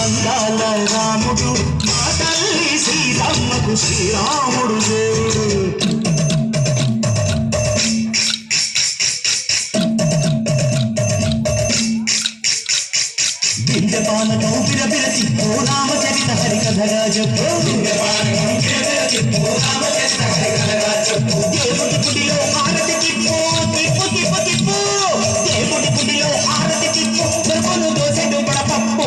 అందాల రాముడు మా తల్లి సీతమ్మకు శ్రీరాముడు దేవుడు. వింజపాలకం బిరబిర తిప్పు రామచరిత హరికథగా చెప్పు. దేవుడి గుడిలో హారతి తిప్పు తిప్పు తిప్పు తిప్పు. దేవుడి గుడిలో హారతి తిప్పు దొరకను దోసెడు పడపప్పు.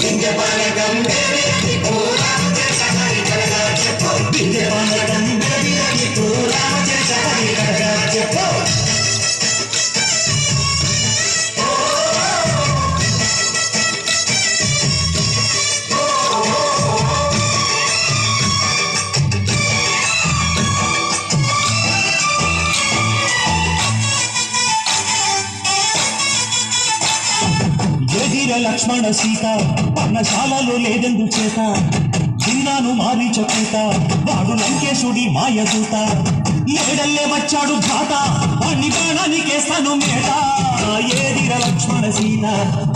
వింజపాలకం బిరబిర తిప్పు రామచరిత హరికథగా చెప్పు. వింజపాలకం బిరబిర తిప్పు రామచరిత హరికథగా చెప్పు. లక్ష్మణ సీత పర్ణశాలలో లేదెందు చేత చిన్నాను మారి చొప్పుత వాడు లంకేశుడి మాయదూత. ఏడల్లే వచ్చాడు ఘాత వాణ్ణి బాణానికేస్తాను మేట. ఏదిర లక్ష్మణ సీత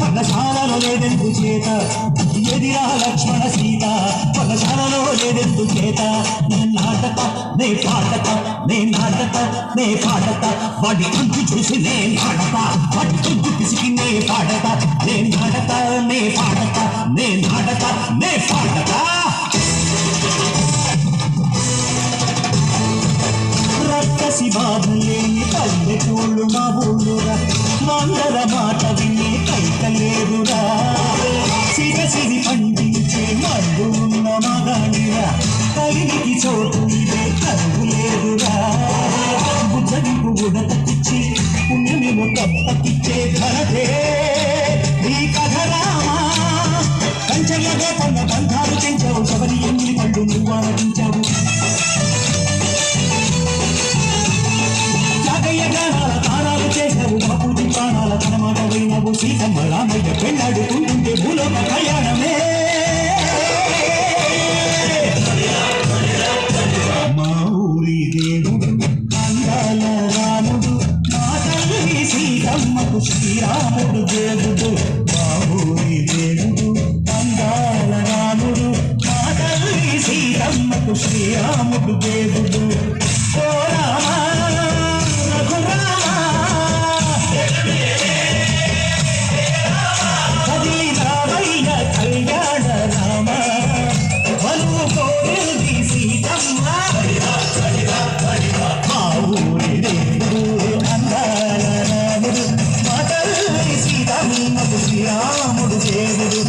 పర్ణశాలలో లేదెందు చేత. ఎదిరా లక్ష్మణ సీత పర్ణశాలలో లేదెందు చేత. నాటక నే పాటక నే నాటక నే పాటక వాడి అంచు చూసి నే నాటక వాడి చుట్టూ పిసికి నే పాడక నే నాటక నే పాటక నే నాటక నే పాటక. రక్కసి బాధలేని పల్లెటూళ్ళు మా ఊళ్ళురా. మందర మాట విని కైకలేదురా. సిగసిరి పండించే మందు ఉన్న మగాడిరా. కలినికి చోటు ఇదే కరువు లేదురా. బుజ్జగింపు ఉడతకిచ్చి పుణ్యమేమో తప్పకిచ్చే ఘనతే ఈ కథ రామా. కంచెలగా కొన్న బంధాలు పెంచావు. శబరి ఎన్ని పళ్ళు నువ్వు ఆనటించావు. జాగయ్య గానాల తానాలు చేశావు. బాపూజీ ప్రాణాల తనమాట పోయినావు. సీతమ్మ రామయ్య పెళ్ళాడుతుంటే భూలోక కళ్యాణమే. మా ఊరి దేవుడు అందాల రాముడు మా తల్లి సీతమ్మకు శ్రీరాముడు దేవుడు. మా ఊరి దేవుడు అందాల రాముడు మా తల్లి సీతమ్మకు శ్రీరాముడు దేవుడు. ఓ రామా రఘురామా కదిలినావయ్య కళ్యాణ రామ. వలువు కోరింది సీతమ్మ. మా ఊరి దేవుడు అందాల రాముడు మా తల్లి సీతమ్మకు శ్రీరాముడు దేవుడు.